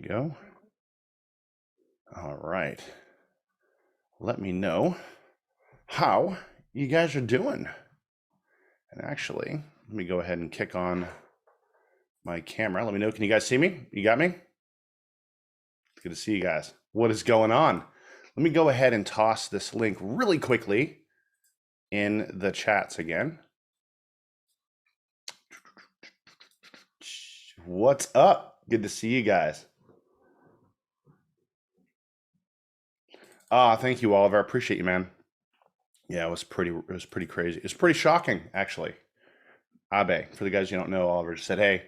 we go. All right. Let me know how you guys are doing. And actually, let me go ahead and kick on my camera. Let me know. Can you guys see me? You got me? It's good to see you guys. What is going on? Let me go ahead and toss this link really quickly in the chats again. What's up? Good to see you guys. Thank you, Oliver. I appreciate you, man. Yeah, it was pretty crazy. It was pretty shocking, actually. Abe, for the guys you don't know, Oliver just said, hey,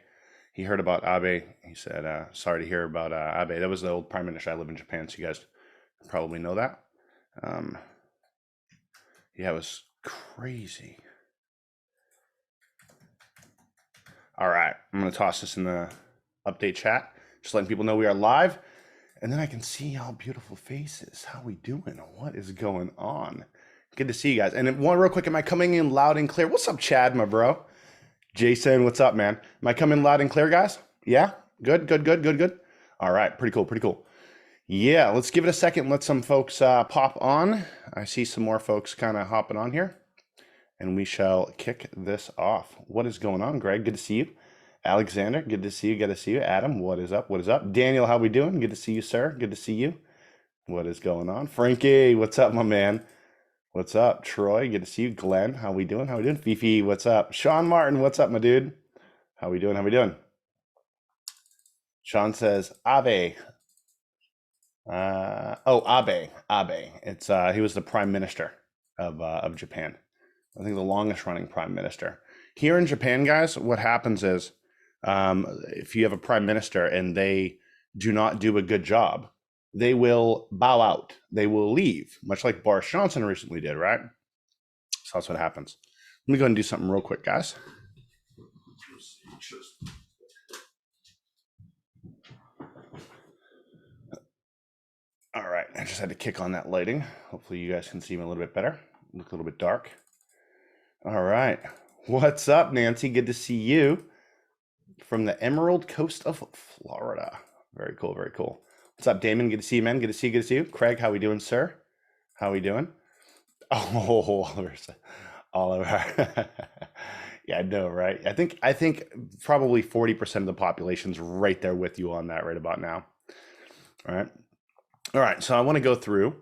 he heard about Abe. He said, sorry to hear about Abe. That was the old prime minister. I live in Japan, so you guys probably know that. Yeah, it was crazy. All right, I'm going to toss this in the update chat, just letting people know we are live. And then I can see all beautiful faces. How we doing? What is going on? Good to see you guys. And one real quick, am I coming in loud and clear? What's up, Chad, my bro? Jason, what's up, man? Am I coming loud and clear, guys? Yeah? Good. All right, pretty cool. Yeah, let's give it a second. Let some folks pop on. I see some more folks kind of hopping on here. And we shall kick this off. What is going on, Greg? Good to see you. Alexander, good to see you. Adam, what is up? Daniel, how we doing? Good to see you, sir. Good to see you. What is going on? Frankie, what's up, my man? What's up? Troy, good to see you. Glenn, how we doing? Fifi, what's up? Sean Martin, what's up, my dude? How we doing? Sean says, Abe. Abe. It's he was the prime minister of Japan. I think the longest running prime minister. Here in Japan, guys, what happens is if you have a prime minister and they do not do a good job, they will bow out. They will leave, much like Boris Johnson recently did, right? So that's what happens. Let me go and do something real quick, guys. All right, I just had to kick on that lighting. Hopefully you guys can see me a little bit better. Look a little bit dark. All right. What's up, Nancy? Good to see you from the Emerald Coast of Florida. Very cool. What's up, Damon? Good to see you, man. Good to see you. Craig, how we doing, sir? How we doing? Oh, Oliver. Yeah, I know, right? I think probably 40% of the population's right there with you on that right about now. All right. So I want to go through.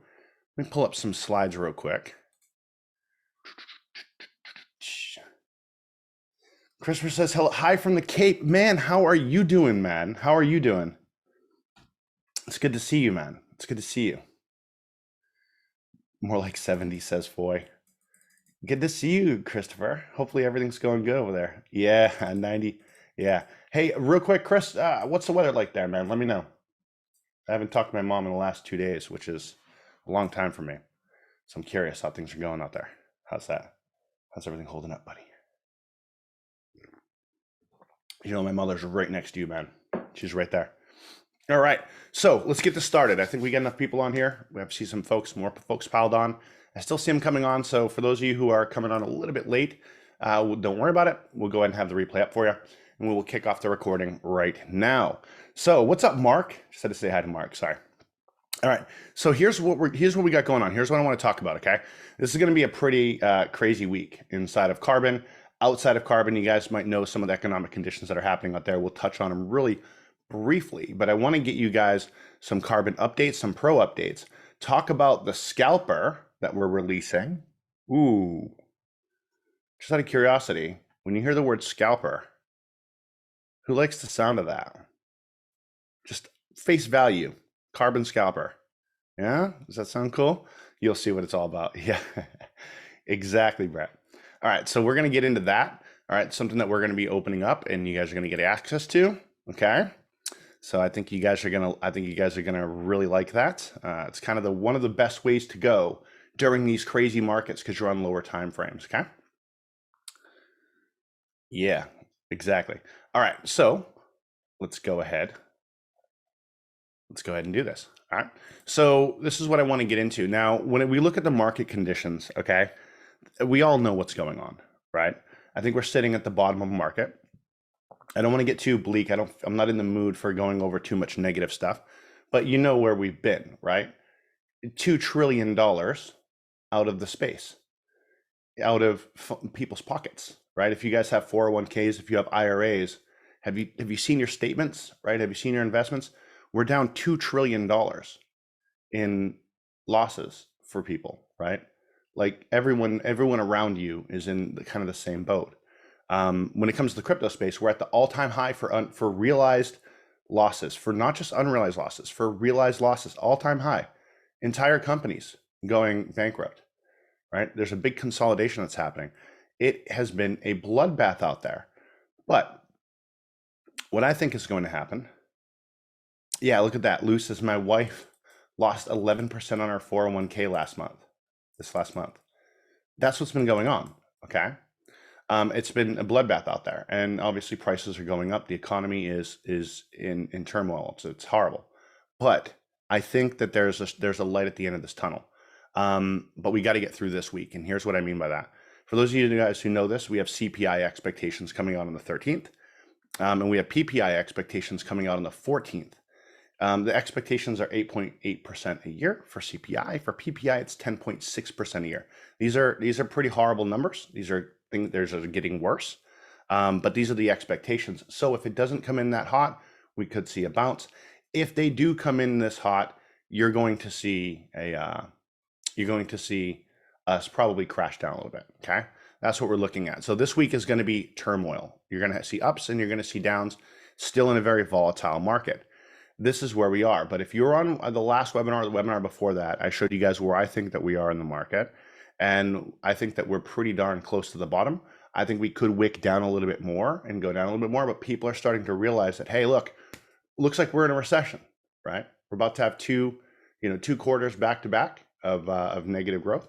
Let me pull up some slides real quick. Christopher says, hello, hi from the Cape. Man, how are you doing, man? How are you doing? It's good to see you, man. It's good to see you. More like 70, says Foy. Good to see you, Christopher. Hopefully everything's going good over there. Yeah, 90. Yeah. Hey, real quick, Chris, what's the weather like there, man? Let me know. I haven't talked to my mom in the last 2 days, which is a long time for me. So I'm curious how things are going out there. How's that? How's everything holding up, buddy? You know, my mother's right next to you, man. She's right there. All right, so let's get this started. I think we got enough people on here. We have to see some more folks piled on. I still see them coming on. So for those of you who are coming on a little bit late, don't worry about it. We'll go ahead and have the replay up for you, and we will kick off the recording right now. So what's up, Mark? Just had to say hi to Mark. Sorry. All right, so here's what we got going on. Here's what I want to talk about. Okay, this is going to be a pretty crazy week inside of Karbon. Outside of Karbon, you guys might know some of the economic conditions that are happening out there. We'll touch on them really briefly, but I want to get you guys some Karbon updates, some pro updates. Talk about the scalper that we're releasing. Ooh, just out of curiosity, when you hear the word scalper, who likes the sound of that? Just face value, Karbon scalper. Yeah, does that sound cool? You'll see what it's all about. Yeah, exactly, Brett. All right, so we're going to get into that. All right, something that we're going to be opening up and you guys are going to get access to. Okay, so I think you guys are gonna really like that. It's kind of one of the best ways to go during these crazy markets because you're on lower time frames. Okay. Yeah, exactly. All right, so let's go ahead. Let's go ahead and do this. All right. So this is what I want to get into now. When we look at the market conditions, okay, we all know what's going on, right? I think we're sitting at the bottom of a market. I don't want to get too bleak. I'm not in the mood for going over too much negative stuff, but you know where we've been, right? $2 trillion out of the space, out of people's pockets, right? If you guys have 401ks, if you have IRAs, have you seen your statements, right? Have you seen your investments? We're down $2 trillion in losses for people, right? Like everyone around you is in kind of the same boat. When it comes to the crypto space, we're at the all-time high for realized losses, for not just unrealized losses, for realized losses, all-time high. Entire companies going bankrupt, right? There's a big consolidation that's happening. It has been a bloodbath out there. But what I think is going to happen, yeah, look at that. Lou says, my wife lost 11% on her 401k this last month. That's what's been going on, okay? It's been a bloodbath out there, and obviously prices are going up. The economy is in turmoil. It's horrible, but I think that there's a light at the end of this tunnel. But we got to get through this week, and here's what I mean by that. For those of you guys who know this, we have CPI expectations coming out on the 13th, and we have PPI expectations coming out on the 14th. The expectations are 8.8% a year for CPI. For PPI, it's 10.6% a year. These are pretty horrible numbers. These are getting worse, but these are the expectations. So if it doesn't come in that hot, we could see a bounce. If they do come in this hot, you're going to see us probably crash down a little bit. Okay, that's what we're looking at. So this week is going to be turmoil. You're going to see ups and you're going to see downs. Still in a very volatile market. This is where we are. But if you're on the last webinar, the webinar before that, I showed you guys where I think that we are in the market. And I think that we're pretty darn close to the bottom. I think we could wick down a little bit more and go down a little bit more, but people are starting to realize that, hey, look, looks like we're in a recession, right? We're about to have two quarters back to back of negative growth.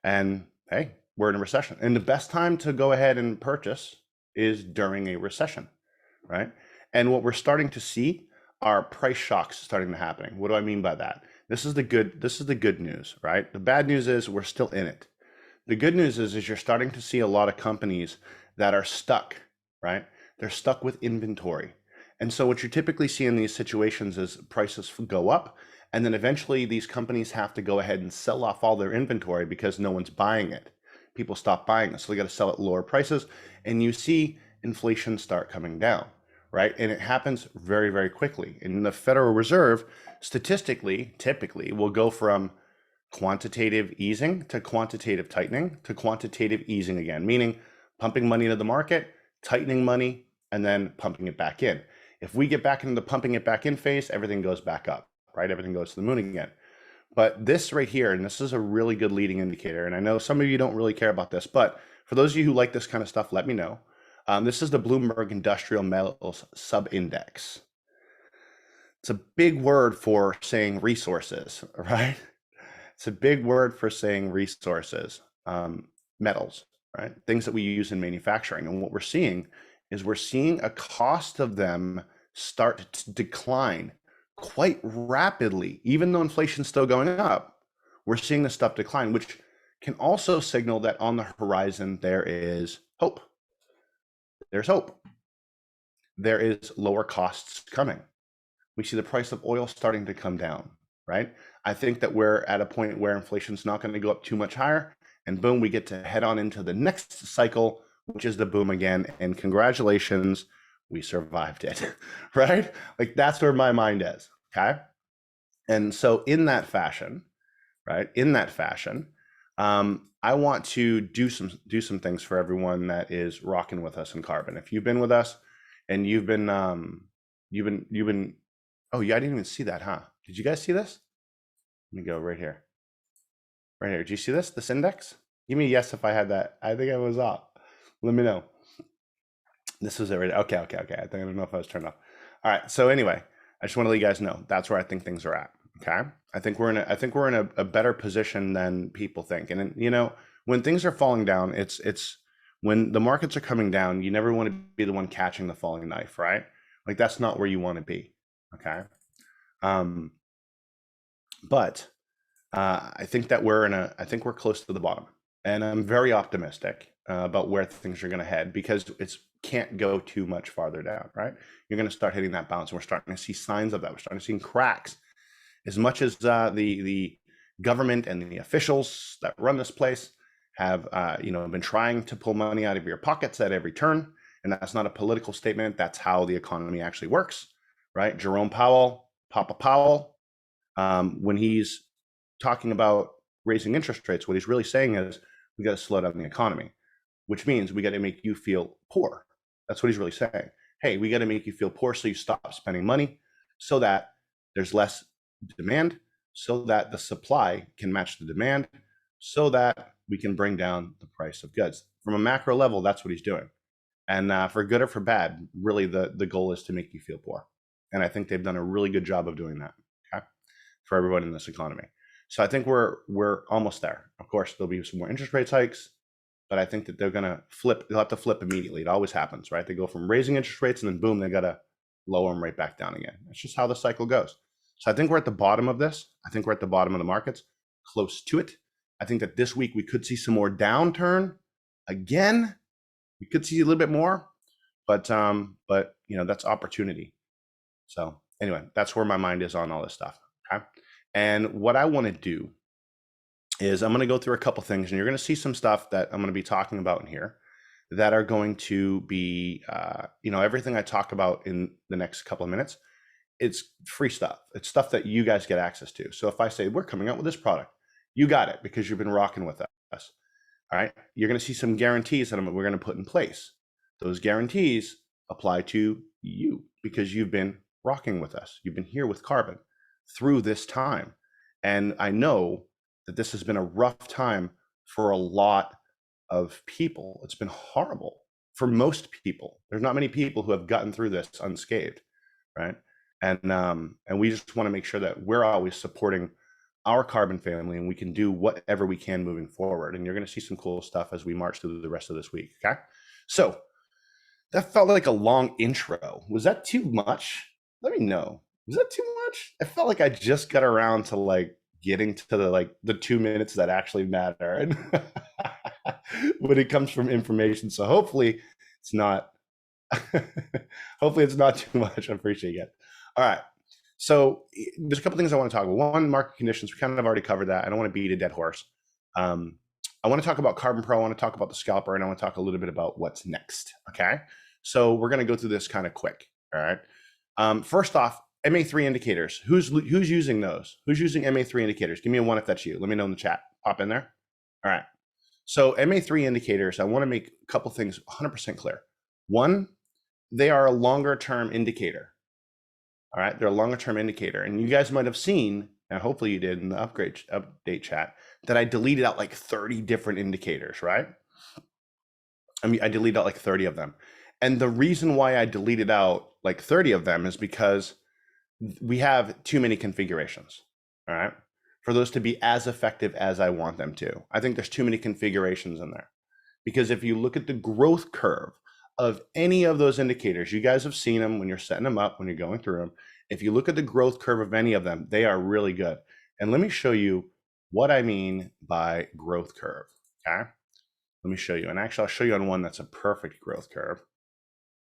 And hey, we're in a recession. And the best time to go ahead and purchase is during a recession, right? And what we're starting to see are price shocks starting to happen. What do I mean by that? This is the good news, right? The bad news is we're still in it. The good news is you're starting to see a lot of companies that are stuck, right? They're stuck with inventory. And so what you typically see in these situations is prices go up, and then eventually these companies have to go ahead and sell off all their inventory because no one's buying it. People stop buying it, so they got to sell at lower prices, and you see inflation start coming down, right? And it happens very, very quickly. And the Federal Reserve, statistically, typically will go from quantitative easing to quantitative tightening to quantitative easing again, meaning pumping money into the market, tightening money, and then pumping it back in. If we get back into the pumping it back in phase, everything goes back up, right? Everything goes to the moon again. But this right here, and this is a really good leading indicator, and I know some of you don't really care about this, but for those of you who like this kind of stuff, let me know. This is the Bloomberg Industrial Metals Subindex. It's a big word for saying resources, right? It's a big word for saying resources, metals, right? Things that we use in manufacturing. And what we're seeing is we're seeing a cost of them start to decline quite rapidly. Even though inflation's still going up, we're seeing this stuff decline, which can also signal that on the horizon there is hope. There's hope. There is lower costs coming. We see the price of oil starting to come down, right? I think that we're at a point where inflation's not going to go up too much higher, and boom, we get to head on into the next cycle, which is the boom again. And congratulations, we survived it, right? Like that's where my mind is, okay? And so in that fashion, right? I want to do some things for everyone that is rocking with us in Karbon. If you've been with us and you've been oh yeah, I didn't even see that, huh? Did you guys see this? Let me go right here. Right here. Did you see this index? Give me a yes if I had that. I think I was off. Let me know. This was it right. Okay. I don't know if I was turned off. All right. So anyway, I just want to let you guys know that's where I think things are at. Okay. I think we're in a better position than people think. And you know, when things are falling down, it's when the markets are coming down, you never want to be the one catching the falling knife, right? Like that's not where you want to be. Okay. But I think that I think we're close to the bottom, and I'm very optimistic about where things are going to head because can't go too much farther down, right? You're going to start hitting that bounce. And we're starting to see signs of that. We're starting to see cracks. As much as the government and the officials that run this place have been trying to pull money out of your pockets at every turn, and that's not a political statement. That's how the economy actually works, right? Jerome Powell, Papa Powell, when he's talking about raising interest rates, what he's really saying is we got to slow down the economy, which means we got to make you feel poor. That's what he's really saying. Hey, we got to make you feel poor so you stop spending money, so that there's less demand, so that the supply can match the demand, so that we can bring down the price of goods. From a macro level, that's what he's doing. And for good or for bad, really the goal is to make you feel poor. And I think they've done a really good job of doing that, okay, for everyone in this economy. So I think we're almost there. Of course, there'll be some more interest rate hikes, but I think that they're going to flip. They'll have to flip immediately. It always happens, right? They go from raising interest rates and then boom, they got to lower them right back down again. That's just how the cycle goes. So I think we're at the bottom of this. I think we're at the bottom of the markets, close to it. I think that this week we could see some more downturn again. We could see a little bit more, but that's opportunity. So anyway, that's where my mind is on all this stuff. Okay. And what I want to do is I'm going to go through a couple things, and you're going to see some stuff that I'm going to be talking about in here that are going to be, everything I talk about in the next couple of minutes. It's free stuff. It's stuff that you guys get access to. So if I say we're coming out with this product, you got it because you've been rocking with us. All right. You're going to see some guarantees that we're going to put in place. Those guarantees apply to you because you've been rocking with us. You've been here with Karbon through this time. And I know that this has been a rough time for a lot of people. It's been horrible for most people. There's not many people who have gotten through this unscathed, right? And we just want to make sure that we're always supporting our Karbon family, and we can do whatever we can moving forward. And you're going to see some cool stuff as we march through the rest of this week. Okay. So that felt like a long intro. Was that too much? Let me know. Was that too much? I felt like I just got around to getting to the 2 minutes that actually matter and when it comes from information. So hopefully it's not too much. I appreciate it. All right. So there's a couple things I want to talk about. One, market conditions. We kind of already covered that. I don't want to beat a dead horse. I want to talk about Karbon Pro. I want to talk about the scalper, and I want to talk a little bit about what's next. Okay. So we're going to go through this kind of quick. All right. First off, MA3 indicators. Who's using those? Who's using MA3 indicators? Give me a one if that's you. Let me know in the chat. Pop in there. All right. So MA3 indicators, I want to make a couple things 100% clear. One, they are a longer term indicator. All right. They're a longer term indicator. And you guys might have seen, and hopefully you did in the update chat, that I deleted out 30 different indicators, right? I deleted out 30 of them. And the reason why I deleted out 30 of them is because we have too many configurations, all right, for those to be as effective as I want them to. I think there's too many configurations in there, because if you look at the growth curve of any of those indicators, you guys have seen them when you're setting them up, when you're going through them. If you look at the growth curve of any of them, they are really good. And let me show you what I mean by growth curve, okay? Let me show you. And actually, I'll show you on one that's a perfect growth curve,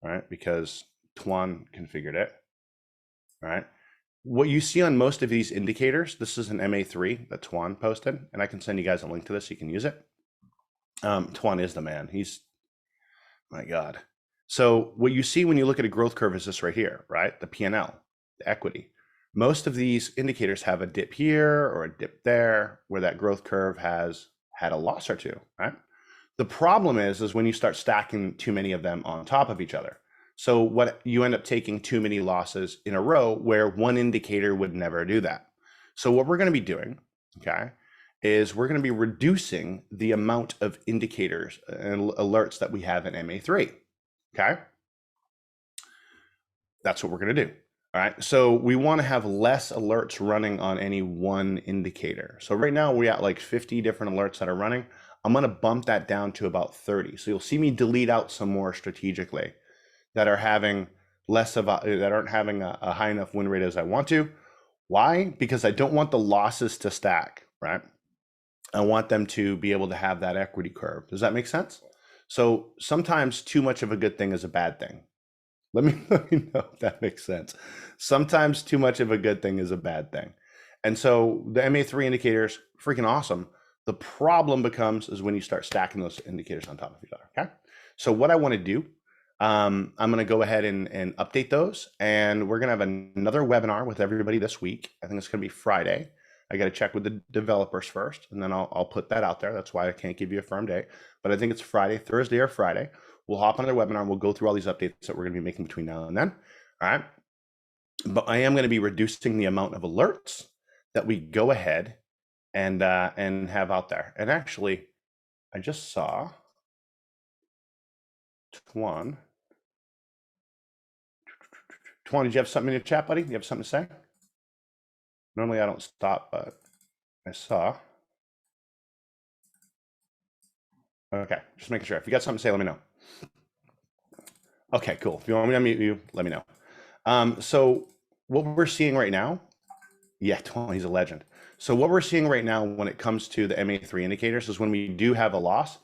all right, because Tuan configured it. All right. What you see on most of these indicators, this is an MA3 that Tuan posted, and I can send you guys a link to this so you can use it. Tuan is the man. He's, my God. So what you see when you look at a growth curve is this right here, right? The P&L, the equity. Most of these indicators have a dip here or a dip there where that growth curve has had a loss or two, right? The problem is when you start stacking too many of them on top of each other. So what you end up taking too many losses in a row where one indicator would never do that. So what we're going to be doing, okay, is we're going to be reducing the amount of indicators and alerts that we have in MA3. Okay. That's what we're going to do. All right. So we want to have less alerts running on any one indicator. So right now we're at 50 different alerts that are running. I'm going to bump that down to about 30. So you'll see me delete out some more strategically that are having that aren't having a high enough win rate as I want to. Why? Because I don't want the losses to stack, right? I want them to be able to have that equity curve. Does that make sense? So sometimes too much of a good thing is a bad thing. Let me know if that makes sense. Sometimes too much of a good thing is a bad thing. And so the MA3 indicators, freaking awesome. The problem becomes is when you start stacking those indicators on top of each other, okay? So what I want to do, I'm going to go ahead and update those, and we're going to have another webinar with everybody this week. I think it's going to be Friday. I got to check with the developers first, and then I'll put that out there. That's why I can't give you a firm date, but I think it's Friday, Thursday or Friday. We'll hop on their webinar and we'll go through all these updates that we're going to be making between now and then. All right. But I am going to be reducing the amount of alerts that we go ahead and have out there. And actually, I just saw Tuan. Tuan, did you have something in your chat, buddy? You have something to say? Normally I don't stop, but I saw. Okay, just making sure. If you got something to say, let me know. Okay, cool. If you want me to unmute you, let me know. So what we're seeing right now, yeah, Tuan, he's a legend. So what we're seeing right now when it comes to the MA3 indicators is when we do have a loss,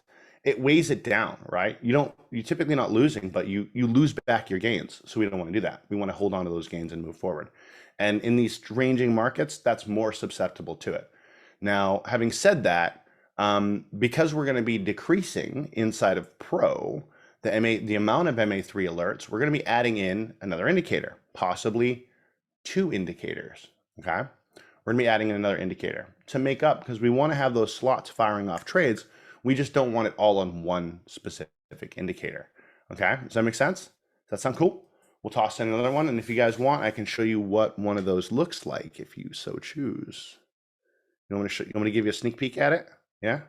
it weighs it down, right? You're typically not losing, but you lose back your gains. So we don't want to do that. We want to hold on to those gains and move forward. And in these ranging markets, that's more susceptible to it. Now, having said that, because we're going to be decreasing inside of Pro, the amount of MA3 alerts, we're going to be adding in another indicator, possibly 2 indicators, okay? We're going to be adding in another indicator to make up, because we want to have those slots firing off trades. We just don't want it all on one specific indicator, okay? Does that make sense? Does that sound cool? We'll toss in another one, and if you guys want, I can show you what one of those looks like if you so choose. You want me to give you a sneak peek at it? Yeah?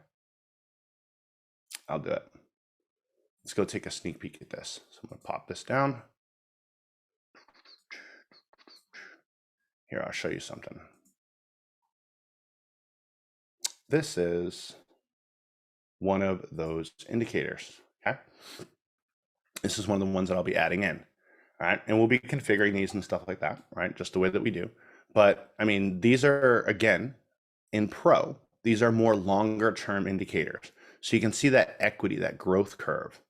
I'll do it. Let's go take a sneak peek at this. So I'm going to pop this down. Here, I'll show you something. This is one of those indicators, okay? This is one of the ones that I'll be adding in, all right? And we'll be configuring these and stuff like that, right? Just the way that we do. But I mean, these are, again, in Pro, these are more longer term indicators. So you can see that equity, that growth curve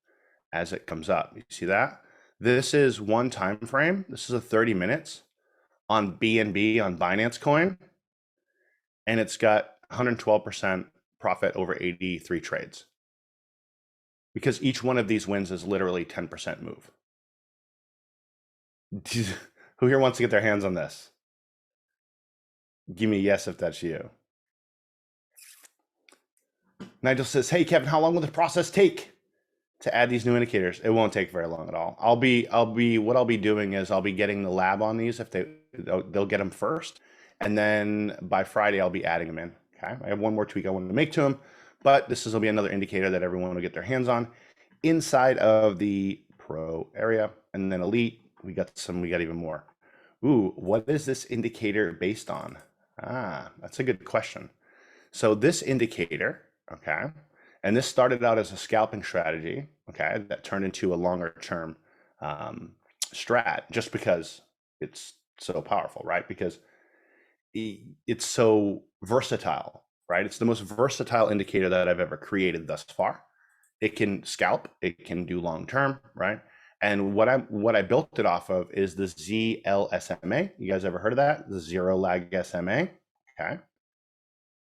as it comes up. You see that? This is one time frame. This is a 30 minutes on BNB on Binance Coin. And it's got 112% profit over 83 trades. Because each one of these wins is literally 10% move. Who here wants to get their hands on this? Give me a yes if that's you. Nigel says, hey, Kevin, how long will the process take to add these new indicators? It won't take very long at all. What I'll be doing is I'll be getting the lab on these. If they'll get them first. And then by Friday, I'll be adding them in. Okay. I have one more tweak I want to make to them, but will be another indicator that everyone will get their hands on inside of the Pro area. And then Elite, we got even more. Ooh, what is this indicator based on? That's a good question. So this indicator, okay, and this started out as a scalping strategy, okay, that turned into a longer term strat just because it's so powerful, right? Because it's so versatile, right? It's the most versatile indicator that I've ever created thus far. It can scalp, it can do long term, right? And what I built it off of is the ZLSMA. You guys ever heard of that? The zero lag SMA. Okay.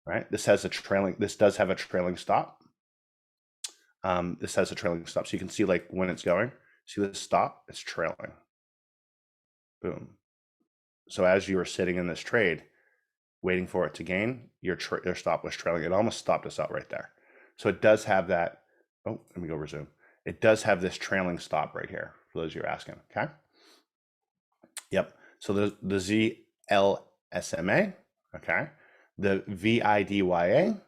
Right. This does have a trailing stop. This has a trailing stop. So you can see like when it's going, see this stop, it's trailing. Boom. So as you were sitting in this trade, waiting for it to gain, your stop was trailing. It almost stopped us out right there. So it does have that. Oh, let me go resume. It does have this trailing stop right here for those of you asking. Okay. Yep. So the ZLSMA. Okay. The VIDYA.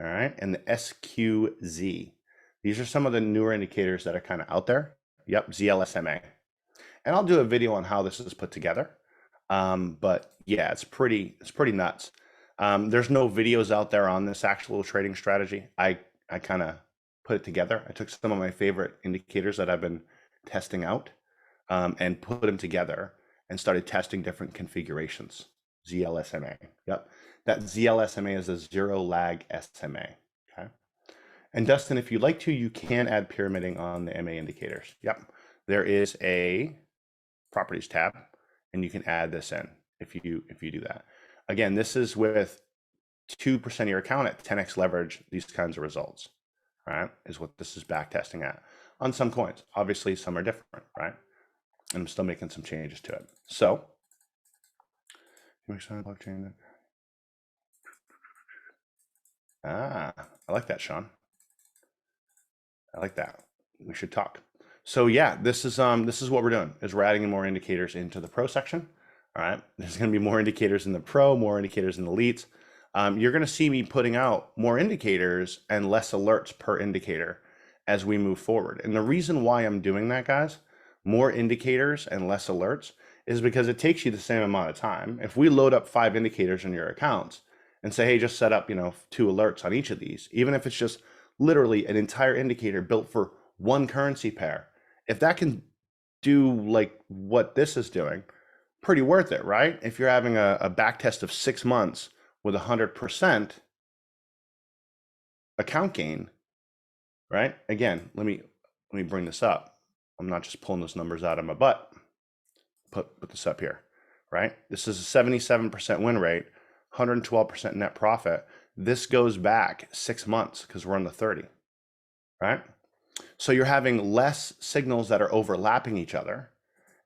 All right. And the SQZ. These are some of the newer indicators that are kind of out there. Yep. ZLSMA. And I'll do a video on how this is put together. But yeah, it's pretty nuts. There's no videos out there on this actual trading strategy. I kind of put it together. I took some of my favorite indicators that I've been testing out, and put them together and started testing different configurations. ZLSMA. Yep. That ZLSMA is a zero lag SMA. Okay. And Dustin, if you'd like to, you can add pyramiding on the MA indicators. Yep. There is a properties tab, and you can add this in if you do that. Again, this is with 2% of your account at 10x leverage, these kinds of results, right? Is what this is back testing at on some coins. Obviously, some are different, right? And I'm still making some changes to it. So, blockchain. I like that, Sean. I like that. We should talk. So yeah, this is what we're doing, is we're adding in more indicators into the pro section. All right, there's going to be more indicators in the pro, more indicators in the elites. You're going to see me putting out more indicators and less alerts per indicator as we move forward. And the reason why I'm doing that, guys, more indicators and less alerts, is because it takes you the same amount of time. If we load up 5 indicators in your accounts and say, hey, just set up, 2 alerts on each of these, even if it's just literally an entire indicator built for one currency pair, if that can do like what this is doing, pretty worth it, right? If you're having a back test of 6 months with 100% account gain, right? Again, let me bring this up. I'm not just pulling those numbers out of my butt. Put this up here, right? This is a 77% win rate, 112% net profit. This goes back 6 months because we're on the 30, right? So you're having less signals that are overlapping each other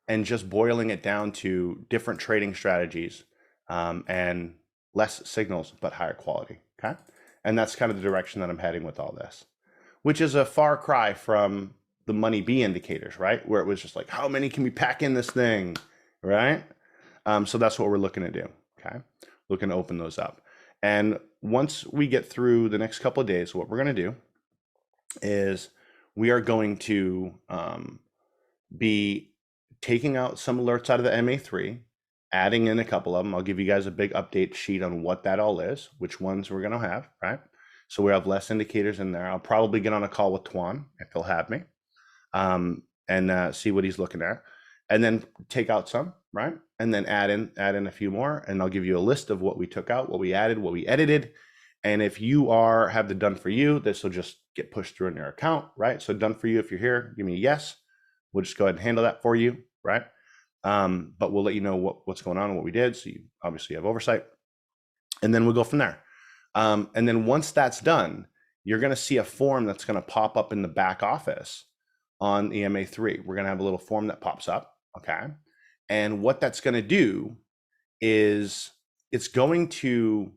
and just boiling it down to different trading strategies, and less signals, but higher quality, okay? And that's kind of the direction that I'm heading with all this, which is a far cry from the money B indicators, right? Where it was just like, how many can we pack in this thing, right? So that's what we're looking to do, okay? Looking to open those up. And once we get through the next couple of days, what we're gonna do is we are going to be taking out some alerts out of the MA3, adding in a couple of them. I'll give you guys a big update sheet on what that all is, which ones we're gonna have, right? So we have less indicators in there. I'll probably get on a call with Tuan if he'll have me, and see what he's looking at, and then take out some, right? And then add in a few more, and I'll give you a list of what we took out, what we added, what we edited. And if you have the done for you, this will just get pushed through in your account, right? So done for you, if you're here, give me a yes. We'll just go ahead and handle that for you, right? But we'll let you know what's going on and what we did, so you obviously have oversight. And then we'll go from there. And then once that's done, you're going to see a form that's going to pop up in the back office on the MA3. We're going to have a little form that pops up, okay? And what that's going to do is it's going to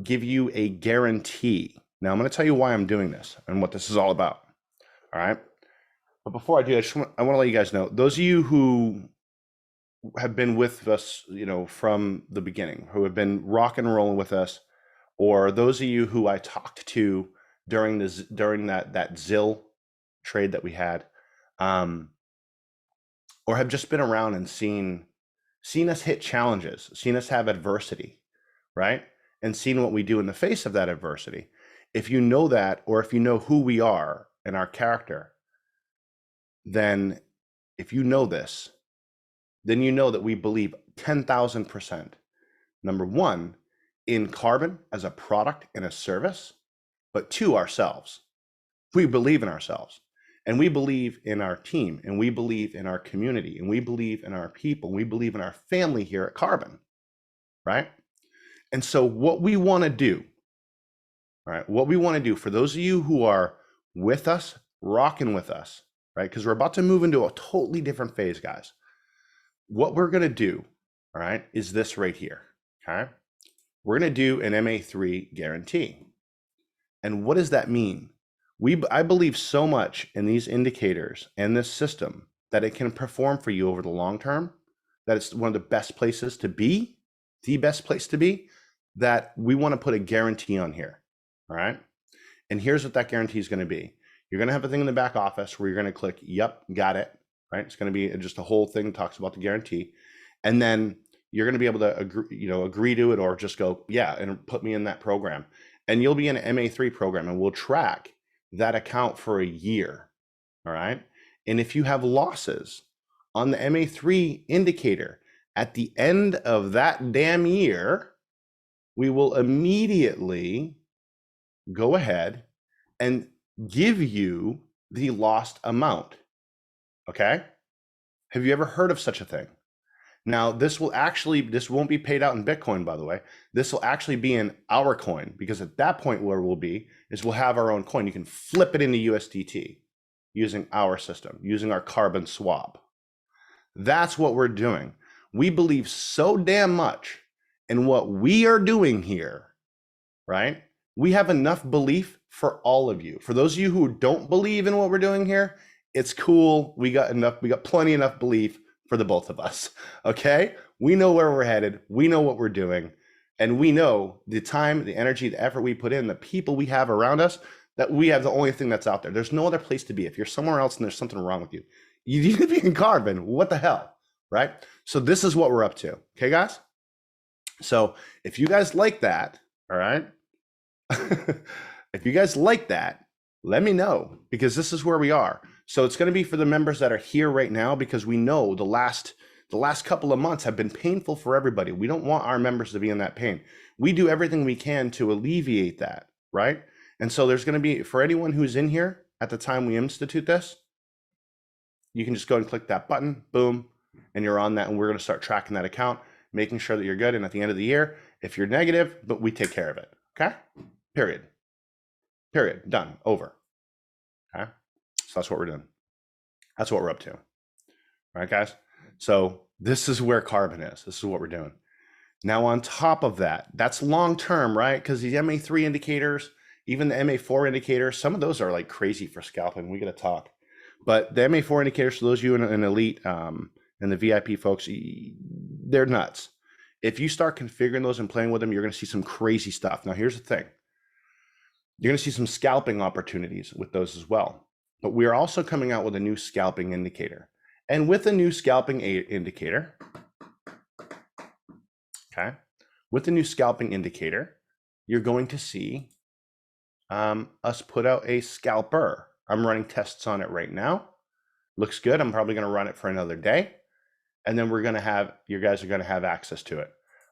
give you a guarantee. Now, I'm going to tell you why I'm doing this and what this is all about, all right? But before I do, I want to let you guys know, those of you who have been with us, from the beginning, who have been rock and rolling with us, or those of you who I talked to during that ZIL trade that we had, or have just been around and seen us hit challenges, seen us have adversity, right? And seen what we do in the face of that adversity. If you know that, or if you know who we are and our character, then if you know this, then you know that we believe 10,000%, number one, in Karbon as a product and a service, but 2, ourselves. We believe in ourselves, and we believe in our team, and we believe in our community, and we believe in our people, and we believe in our family here at Karbon, right? And so what we want to do, all right, what we want to do for those of you who are with us, rocking with us, right? Because we're about to move into a totally different phase, guys. What we're going to do, all right, is this right here, okay? We're going to do an MA3 guarantee. And what does that mean? I believe so much in these indicators and this system that it can perform for you over the long term, that it's one of the best places to be, the best place to be, that we want to put a guarantee on here, all right? And here's what that guarantee is going to be. You're going to have a thing in the back office where you're going to click, yep, got it, right? It's going to be just a whole thing that talks about the guarantee. And then you're going to be able to agree to it, or just go, yeah, and put me in that program. And you'll be in an MA3 program, and we'll track that account for a year, all right? And if you have losses on the MA3 indicator at the end of that damn year, we will immediately go ahead and give you the lost amount. Okay? Have you ever heard of such a thing? Now, this won't be paid out in Bitcoin, by the way. This will actually be in our coin, because at that point where we'll be is we'll have our own coin. You can flip it into USDT using our system, using our carbon swap. That's what we're doing. We believe so damn much in what we are doing here, right? We have enough belief for all of you. For those of you who don't believe in what we're doing here, it's cool. We got plenty enough belief for the both of us. Okay? We know where we're headed. We know what we're doing. And we know the time, the energy, the effort we put in, the people we have around us, that we have the only thing that's out there. There's no other place to be. If you're somewhere else and there's something wrong with you, you need to be in Karbon. What the hell? Right? So this is what we're up to. Okay, guys? So if you guys like that, all right? If you guys like that, let me know, because this is where we are. So it's going to be for the members that are here right now, because we know the last couple of months have been painful for everybody. We don't want our members to be in that pain. We do everything we can to alleviate that, right? And so there's going to be, for anyone who's in here at the time we institute this, you can just go and click that button, boom, and you're on that, and we're going to start tracking that account, making sure that you're good. And at the end of the year, if you're negative, but we take care of it. Okay? Period. Done. Over. Okay? So that's what we're doing. That's what we're up to. All right, guys? So this is where Karbon is. This is what we're doing. Now, on top of that, that's long term, right? Because the MA3 indicators, even the MA4 indicators, some of those are like crazy for scalping. We got to talk. But the MA4 indicators, for those of you in elite and the VIP folks, they're nuts. If you start configuring those and playing with them, you're going to see some crazy stuff. Now, here's the thing. You're going to see some scalping opportunities with those as well. But we are also coming out with a new scalping indicator. And with a new scalping indicator, okay, with the new scalping indicator, you're going to see us put out a scalper. I'm running tests on it right now. Looks good. I'm probably going to run it for another day. And then we're going to have, you guys are going to have access to it.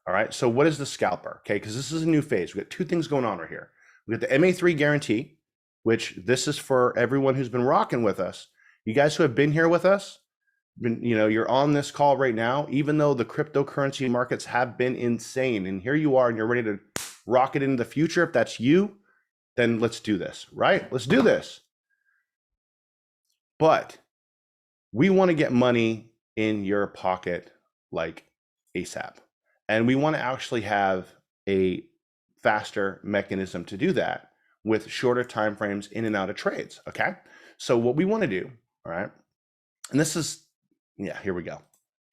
All right. So what is the scalper? Okay. Because this is a new phase. We got two things going on right here. We got the MA3 guarantee, which this is for everyone who's been rocking with us. You guys who have been here with us, you're on this call right now, even though the cryptocurrency markets have been insane. And here you are, and you're ready to rocket into the future. If that's you, then let's do this, right? Let's do this. But we want to get money in your pocket like ASAP. And we want to actually have a faster mechanism to do that with shorter time frames in and out of trades. Okay. So what we want to do, all right, and this is, here we go.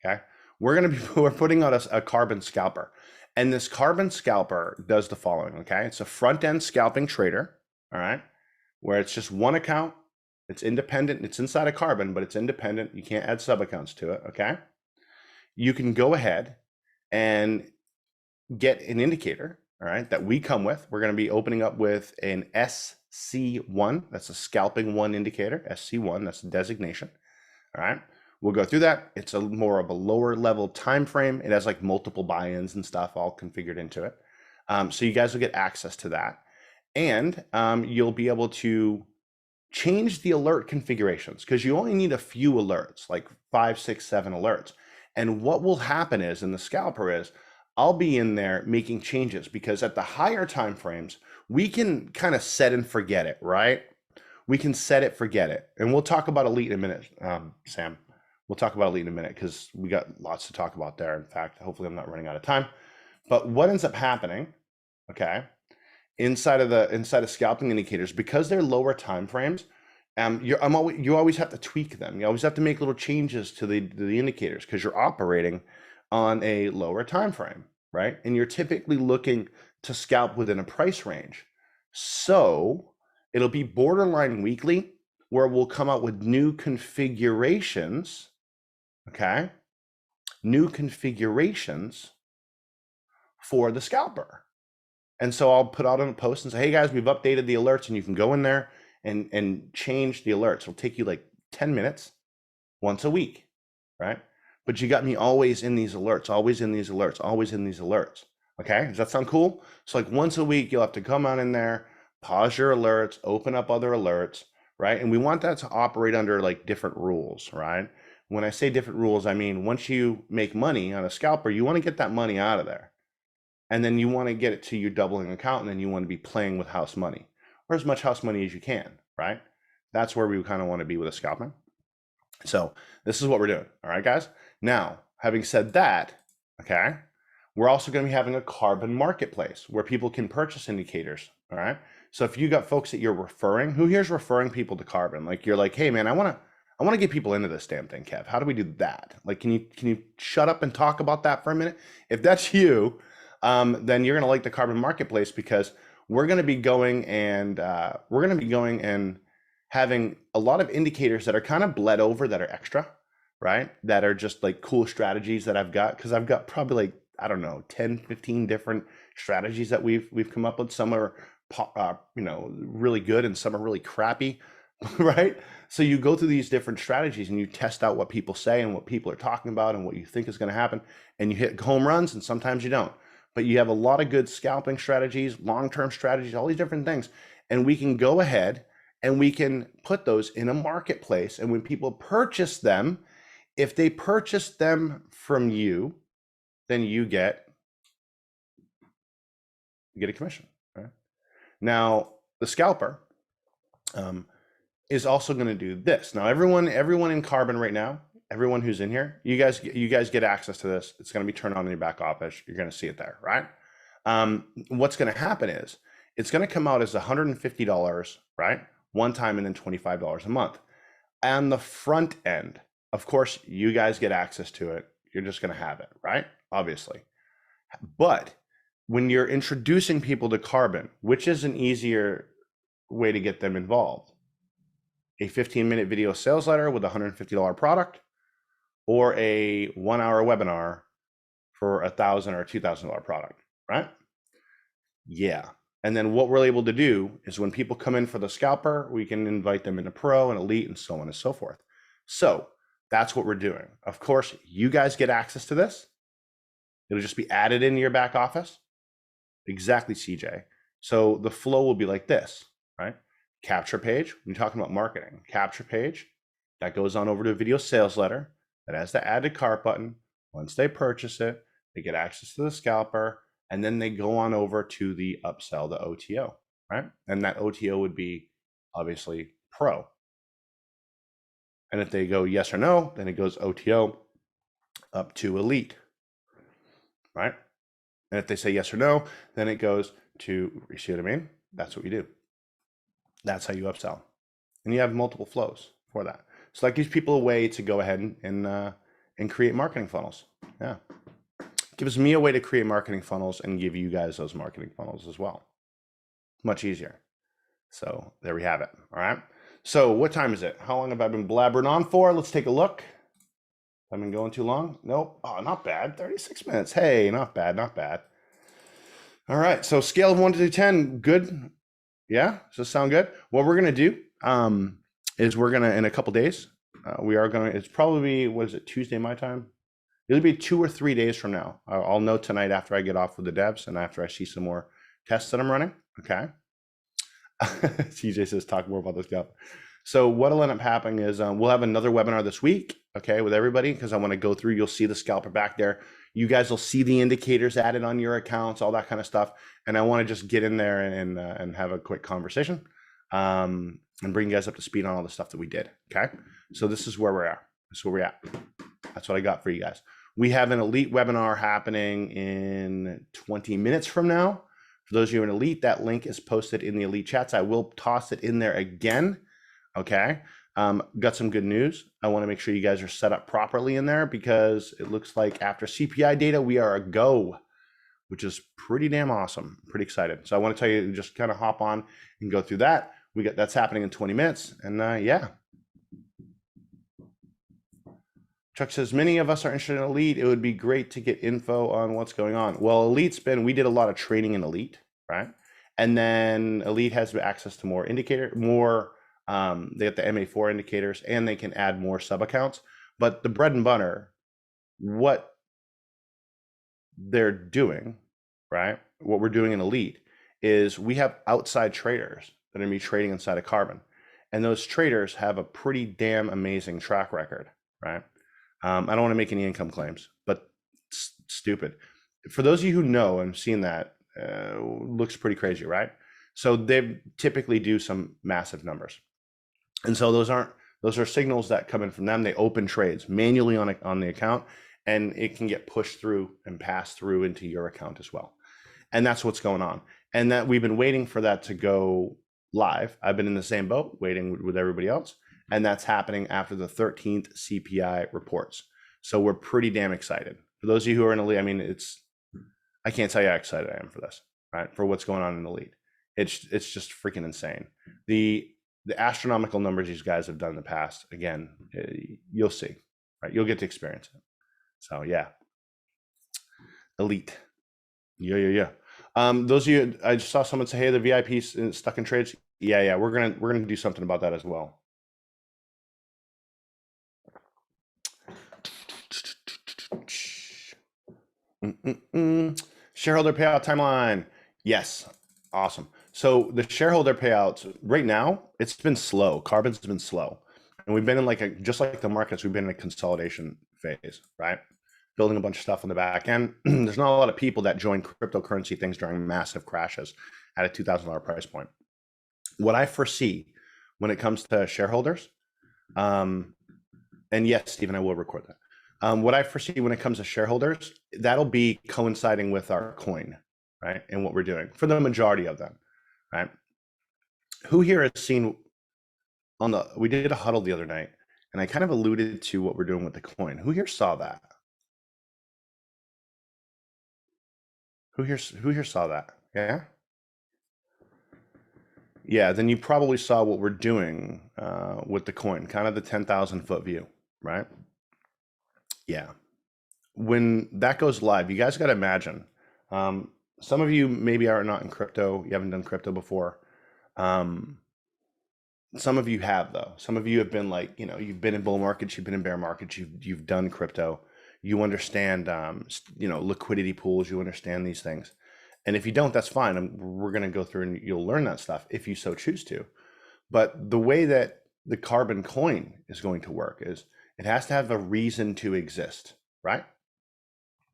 Okay. We're putting out a Karbon scalper, and this Karbon scalper does the following. Okay. It's a front end scalping trader. All right. Where it's just one account. It's independent. It's inside of Karbon, but it's independent. You can't add sub accounts to it. Okay. You can go ahead and get an indicator, all right, that we come with. We're going to be opening up with an SC1. That's a scalping one indicator. SC1, that's the designation. All right. We'll go through that. It's more of a lower level time frame. It has like multiple buy-ins and stuff all configured into it. So you guys will get access to that. And you'll be able to change the alert configurations, because you only need a few alerts, like 5, 6, 7 alerts. And what will happen is, in the scalper is, I'll be in there making changes, because at the higher time frames, we can kind of set and forget it, right? We can set it, forget it. And we'll talk about elite in a minute, Sam. We'll talk about elite in a minute, because we got lots to talk about there. In fact, hopefully I'm not running out of time. But what ends up happening, okay, inside of scalping indicators, because they're lower time frames, you always have to tweak them. You always have to make little changes to the indicators, because you're operating on a lower time frame, right? And you're typically looking to scalp within a price range. So it'll be borderline weekly, where we'll come out with new configurations, okay? New configurations for the scalper. And so I'll put out on a post and say, hey guys, we've updated the alerts, and you can go in there and change the alerts. It'll take you like 10 minutes once a week, right? But you got me always in these alerts, always in these alerts, always in these alerts. Okay, does that sound cool? So like once a week, you'll have to come on in there, pause your alerts, open up other alerts, right? And we want that to operate under like different rules, right? When I say different rules, I mean, once you make money on a scalper, you want to get that money out of there. And then you want to get it to your doubling account, and then you want to be playing with house money, or as much house money as you can, right? That's where we kind of want to be with a scalping. So this is what we're doing. All right, guys. Now, having said that, okay, we're also going to be having a carbon marketplace where people can purchase indicators. All right. So if you got folks that you're referring, who here's referring people to carbon? Like you're like, hey man, I want to get people into this damn thing, Kev. How do we do that? Like, can you shut up and talk about that for a minute? If that's you, then you're going to like the carbon marketplace, because we're going to be going and having a lot of indicators that are kind of bled over, that are extra, right? That are just like cool strategies that I've got, because I've got probably like, I don't know, 10, 15 different strategies that we've come up with. Some are, really good, and some are really crappy, right? So you go through these different strategies and you test out what people say and what people are talking about and what you think is going to happen, and you hit home runs, and sometimes you don't. But you have a lot of good scalping strategies, long-term strategies, all these different things, and we can go ahead and we can put those in a marketplace. And when people purchase them, if they purchase them from you, then you get a commission. Right? Now, the scalper is also going to do this. Now, everyone in Karbon right now, everyone who's in here, you guys get access to this. It's going to be turned on in your back office. You're going to see it there, right? What's going to happen is it's going to come out as $150, right? One time, and then $25 a month. On the front end, of course, you guys get access to it. You're just going to have it, right? Obviously. But when you're introducing people to Karbon, which is an easier way to get them involved? A 15-minute video sales letter with a $150 product, or a 1-hour webinar for $1,000 or $2,000 product, right? Yeah. And then what we're able to do is when people come in for the scalper, we can invite them into pro and elite and so on and so forth. So that's what we're doing. Of course, you guys get access to this. It'll just be added into your back office. Exactly, CJ. So the flow will be like this, right? Capture page, when you're talking about marketing, capture page, that goes on over to a video sales letter that has the add to cart button. Once they purchase it, they get access to the scalper, and then they go on over to the upsell, the OTO, right? And that OTO would be obviously pro. And if they go yes or no, then it goes OTO up to elite, right? And if they say yes or no, then it goes to, you see what I mean? That's what we do. That's how you upsell. And you have multiple flows for that. So that gives people a way to go ahead and create marketing funnels. Yeah. Gives me a way to create marketing funnels and give you guys those marketing funnels as well. Much easier. So there we have it. All right. So what time is it? How long have I been blabbering on for? Let's take a look. I've been going too long? Nope. Oh, not bad. 36 minutes. Hey, not bad. Not bad. All right. So scale of 1 to 10. Good. Yeah. Does this sound good? What we're going to do is we're going to, in a couple days, we are going to, it's probably, what is it, Tuesday my time? It'll be 2 or 3 days from now. I'll know tonight after I get off with the devs and after I see some more tests that I'm running. Okay. CJ says, talk more about this stuff. So what'll end up happening is we'll have another webinar this week, okay, with everybody, because I want to go through, you'll see the scalper back there. You guys will see the indicators added on your accounts, all that kind of stuff. And I want to just get in there and have a quick conversation and bring you guys up to speed on all the stuff that we did, okay? So this is where we're at. This is where we're at. That's what I got for you guys. We have an elite webinar happening in 20 minutes from now. For those of you in elite, that link is posted in the elite chats. I will toss it in there again. Okay. Got some good news. I want to make sure you guys are set up properly in there, because it looks like after CPI data, we are a go, which is pretty damn awesome. I'm pretty excited. So I want to tell you, just kind of hop on and go through that. That's happening in 20 minutes. And yeah. Chuck says, many of us are interested in elite. It would be great to get info on what's going on. Well, elite's been, we did a lot of training in elite, right? And then elite has access to more indicator, they have the MA4 indicators, and they can add more sub accounts. But the bread and butter, what they're doing, right? What we're doing in elite is we have outside traders that are going to be trading inside of Karbon. And those traders have a pretty damn amazing track record, right? I don't want to make any income claims, but it's stupid. For those of you who know and seen that, looks pretty crazy, right? So they typically do some massive numbers. And so those are signals that come in from them. They open trades manually on the account, and it can get pushed through and passed through into your account as well. And that's what's going on. And that we've been waiting for that to go live. I've been in the same boat waiting with everybody else. And that's happening after the 13th CPI reports. So we're pretty damn excited. For those of you who are in the lead, I mean, I can't tell you how excited I am for this, right? For what's going on in the lead. It's just freaking insane. The astronomical numbers these guys have done in the past, again, you'll see, right? You'll get to experience it. So yeah, elite. Yeah. Those of you, I just saw someone say, hey, the VIP's stuck in trades. Yeah, we're gonna do something about that as well. Shareholder payout timeline. Yes, awesome. So the shareholder payouts right now, it's been slow. Karbon's been slow, and we've been in just like the markets, we've been in a consolidation phase, right? Building a bunch of stuff on the back end. There's not a lot of people that join cryptocurrency things during massive crashes at a $2,000 price point. What I foresee when it comes to shareholders, and yes, Stephen, I will record that. What I foresee when it comes to shareholders, that'll be coinciding with our coin, right? And what we're doing for the majority of them, right? Who here has seen we did a huddle the other night, and I kind of alluded to what we're doing with the coin. Who here saw that? Who here saw that? Yeah? Yeah, then you probably saw what we're doing with the coin, kind of the 10,000 foot view, right? Yeah. When that goes live, you guys got to imagine, some of you maybe are not in crypto, you haven't done crypto before. Some of you have, though. Some of you have been you've been in bull markets, you've been in bear markets, you've done crypto. You understand, liquidity pools, you understand these things. And if you don't, that's fine. We're going to go through and you'll learn that stuff if you so choose to. But the way that the Karbon coin is going to work is it has to have a reason to exist, right?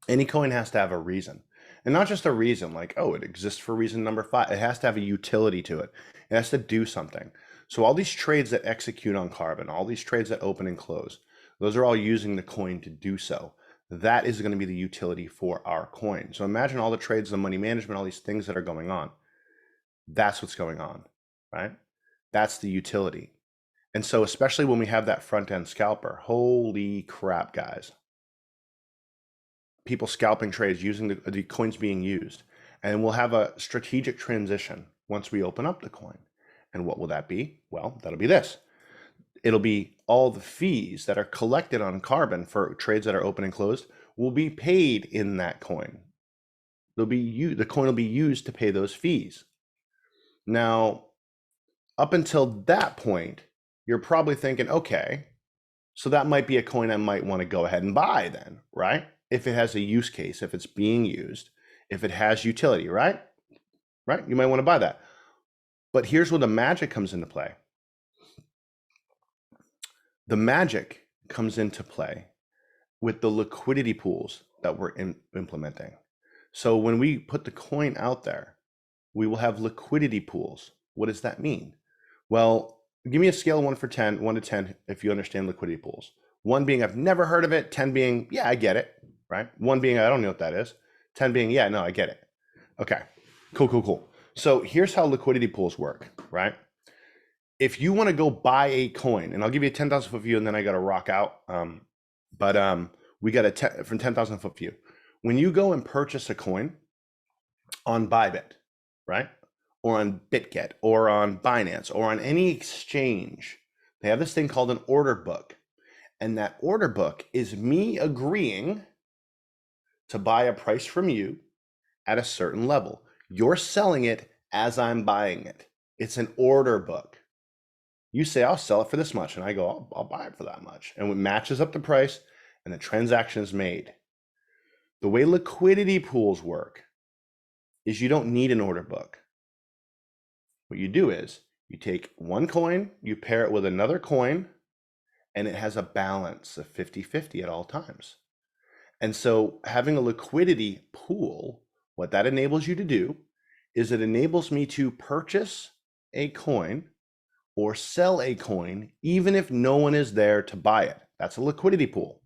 Any coin has to have a reason. And not just a reason like, oh, it exists for reason number 5. It has to have a utility to it. It has to do something. So all these trades that execute on Karbon, all these trades that open and close, those are all using the coin to do so. That is going to be the utility for our coin. So imagine all the trades, the money management, all these things that are going on. That's what's going on, right? That's the utility. And so especially when we have that front end scalper, holy crap, guys. People scalping trades using the coins being used. And we'll have a strategic transition once we open up the coin. And what will that be? Well, that'll be this. It'll be all the fees that are collected on Karbon for trades that are open and closed will be paid in that coin. The coin will be used to pay those fees. Now, up until that point, you're probably thinking, okay, so that might be a coin I might want to go ahead and buy then, right? If it has a use case, if it's being used, if it has utility, right? Right? You might want to buy that. But here's where the magic comes into play. The magic comes into play with the liquidity pools that we're implementing. So when we put the coin out there, we will have liquidity pools. What does that mean? Well, give me a scale of 1 to 10, if you understand liquidity pools. 1 being, I've never heard of it. 10 being, yeah, I get it, right? 1 being, I don't know what that is. 10 being, yeah, no, I get it. Okay, cool. So here's how liquidity pools work, right? If you want to go buy a coin, and I'll give you a 10,000 foot view and then I got to rock out. We got from 10,000 foot view. When you go and purchase a coin on Bybit, right? Or on BitGet or on Binance or on any exchange, they have this thing called an order book. And that order book is me agreeing to buy a price from you at a certain level. You're selling it as I'm buying it. It's an order book. You say, I'll sell it for this much. And I go, I'll buy it for that much. And it matches up the price and the transaction is made. The way liquidity pools work is you don't need an order book. what you do is you take one coin, you pair it with another coin, and it has a balance of 50-50 at all times. And so having a liquidity pool, what that enables you to do is it enables me to purchase a coin or sell a coin, even if no one is there to buy it. That's a liquidity pool,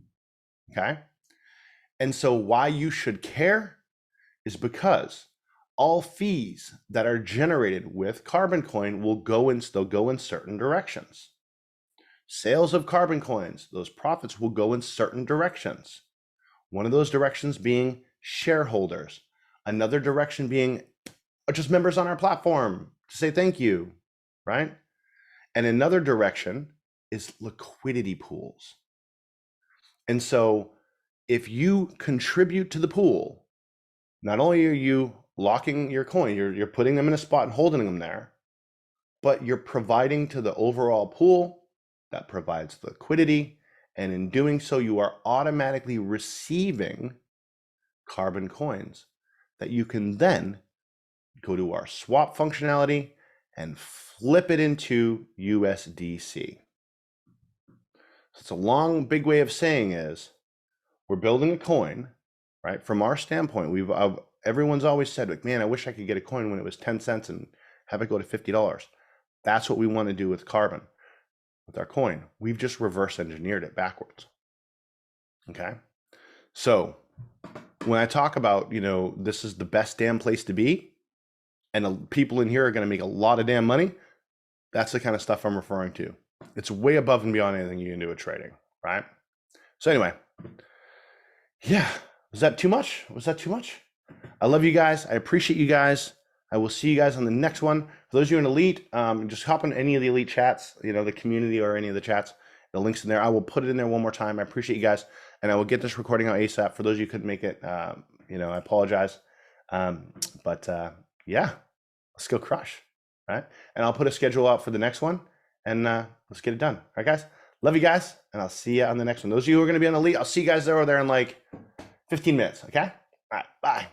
okay? And so why you should care is because all fees that are generated with Karbon Coin will go in certain directions. Sales of Karbon Coins, those profits will go in certain directions. One of those directions being shareholders, another direction being just members on our platform to say thank you, right? And another direction is liquidity pools. And so if you contribute to the pool, not only are you locking your coin, you're putting them in a spot and holding them there, but you're providing to the overall pool that provides liquidity. And in doing so, you are automatically receiving Karbon coins that you can then go to our swap functionality and flip it into USDC. So it's a long, big way of saying is we're building a coin, right? From our standpoint, everyone's always said, like, man, I wish I could get a coin when it was 10 cents and have it go to $50. That's what we want to do with Karbon, with our coin. We've just reverse engineered it backwards. Okay. So when I talk about, this is the best damn place to be, and people in here are going to make a lot of damn money, that's the kind of stuff I'm referring to. It's way above and beyond anything you can do with trading, right? So anyway, yeah, was that too much? I love you guys. I appreciate you guys. I will see you guys on the next one. For those of you in Elite, just hop on any of the Elite chats, the community or any of the chats. The link's in there. I will put it in there one more time. I appreciate you guys, and I will get this recording out ASAP. For those of you who couldn't make it, I apologize. Yeah, let's go crush, right? And I'll put a schedule out for the next one, and let's get it done. All right, guys? Love you guys, and I'll see you on the next one. Those of you who are going to be on Elite, I'll see you guys over there in like 15 minutes, okay? All right, bye.